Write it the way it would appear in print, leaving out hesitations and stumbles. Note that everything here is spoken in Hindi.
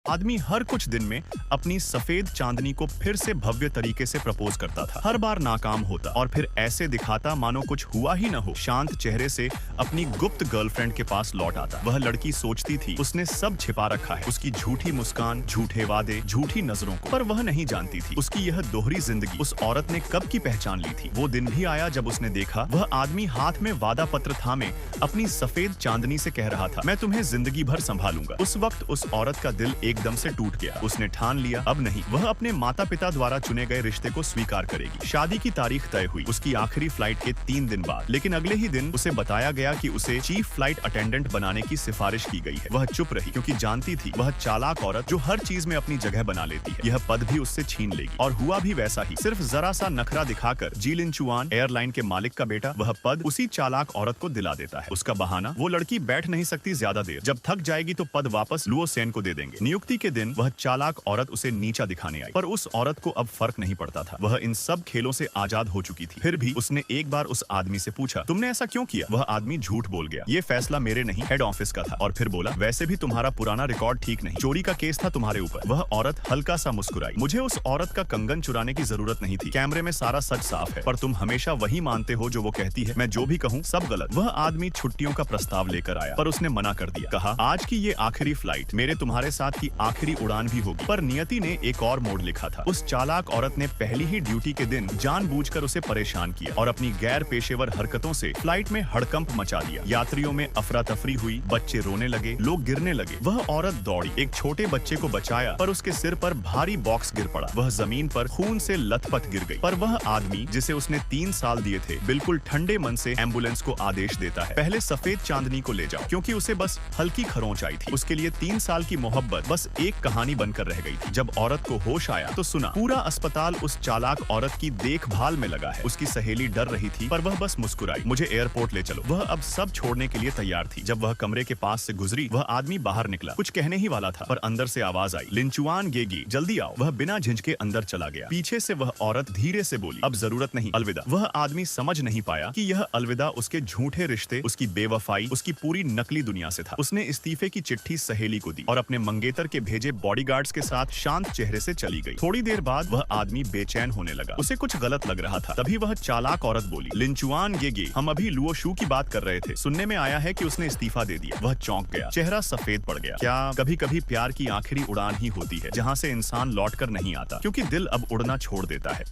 आदमी हर कुछ दिन में अपनी सफेद चांदनी को फिर से भव्य तरीके से प्रपोज करता था। हर बार नाकाम होता और फिर ऐसे दिखाता मानो कुछ हुआ ही न हो। शांत चेहरे से अपनी गुप्त गर्लफ्रेंड के पास लौट आता। वह लड़की सोचती थी उसने सब छिपा रखा है, उसकी झूठी मुस्कान, झूठे वादे, झूठी नजरों को। पर वह नहीं जानती थी उसकी यह दोहरी जिंदगी उस औरत ने कब की पहचान ली थी। वो दिन भी आया जब उसने देखा वह आदमी हाथ में वादा पत्र थामे अपनी सफेद चांदनी से कह रहा था, मैं तुम्हें जिंदगी भर संभालूंगा। उस वक्त उस औरत का दिल एकदम से टूट गया। उसने ठान लिया अब नहीं, वह अपने माता पिता द्वारा चुने गए रिश्ते को स्वीकार करेगी। शादी की तारीख तय हुई उसकी आखिरी फ्लाइट के 3 दिन बाद। लेकिन अगले ही दिन उसे बताया गया कि उसे चीफ फ्लाइट अटेंडेंट बनाने की सिफारिश की गई है। वह चुप रही क्योंकि जानती थी वह चालाक औरत जो हर चीज में अपनी जगह बना लेती है, यह पद भी उससे छीन लेगी। और हुआ भी वैसा ही। सिर्फ जरा सा नखरा दिखाकर जी लिनचुआन एयरलाइन के मालिक का बेटा वह पद उसी चालाक औरत को दिला देता है। उसका बहाना, वो लड़की बैठ नहीं सकती ज्यादा देर, जब थक जाएगी तो पद वापस लुओ सेन को दे देंगे। नियुक्ति के दिन वह चालाक औरत उसे नीचा दिखाने आई, पर उस औरत को अब फर्क नहीं पड़ता था। वह इन सब खेलों से आजाद हो चुकी थी। फिर भी उसने एक बार उस आदमी से पूछा, तुमने ऐसा क्यों किया? वह आदमी झूठ बोल गया, ये फैसला मेरे नहीं हेड ऑफिस का था। और फिर बोला, वैसे भी तुम्हारा पुराना रिकॉर्ड ठीक नहीं, चोरी का केस था तुम्हारे ऊपर। वह औरत हल्का सा मुस्कुराई, मुझे उस औरत का कंगन चुराने की जरूरत नहीं थी, कैमरे में सारा सच साफ है। पर तुम हमेशा वही मानते हो जो वो कहती है, मैं जो भी कहूँ सब गलत। वह आदमी छुट्टियों का प्रस्ताव लेकर आया पर उसने मना कर दिया। कहा, आज की ये आखिरी फ्लाइट, मेरे तुम्हारे साथ की आखिरी उड़ान भी होगी। पर नियति ने एक और मोड़ लिखा था। उस चालाक औरत ने पहली ही ड्यूटी के दिन जानबूझकर उसे परेशान किया और अपनी गैर पेशेवर हरकतों से फ्लाइट में हड़कंप मचा दिया। यात्रियों में अफरा तफरी हुई, बच्चे रोने लगे, लोग गिरने लगे। वह औरत दौड़ी, एक छोटे बच्चे को बचाया पर उसके सिर पर भारी बॉक्स गिर पड़ा। वह जमीन पर खून से लथपथ गिर गई। पर वह आदमी जिसे उसने 3 साल दिए थे बिल्कुल ठंडे मन से एम्बुलेंस को आदेश देता है, पहले सफेद चांदनी को ले जाओ, क्योंकि उसे बस हल्की खरोंच आई थी। उसके लिए 3 साल की मोहब्बत बस एक कहानी बनकर रह गई थी। जब औरत को होश आया तो सुना पूरा अस्पताल उस चालाक औरत की देखभाल में लगा है। उसकी सहेली डर रही थी पर वह बस मुस्कुराई, मुझे एयरपोर्ट ले चलो। वह अब सब छोड़ने के लिए तैयार थी। जब वह कमरे के पास से गुजरी वह आदमी बाहर निकला, कुछ कहने ही वाला था पर अंदर से आवाज आई, लिनचुआन गेगी जल्दी आओ। वह बिना झिझके अंदर चला गया। पीछे से वह औरत धीरे से बोली, अब जरूरत नहीं, अलविदा। वह आदमी समझ नहीं पाया कि यह अलविदा उसके झूठे रिश्ते, उसकी बेवफाई, उसकी पूरी नकली दुनिया से था। उसने इस्तीफे की चिट्ठी सहेली को दी और अपने मंगेतर के भेजे बॉडीगार्ड्स के साथ शांत चेहरे से चली गई। थोड़ी देर बाद वह आदमी बेचैन होने लगा, उसे कुछ गलत लग रहा था। तभी वह चालाक औरत बोली, लिनचुआन गेगे, हम अभी लुओ शू की बात कर रहे थे, सुनने में आया है कि उसने इस्तीफा दे दिया। वह चौंक गया, चेहरा सफेद पड़ गया। क्या कभी कभी प्यार की आखिरी उड़ान ही होती है जहाँ से इंसान लौट कर नहीं आता, क्योंकि दिल अब उड़ना छोड़ देता है।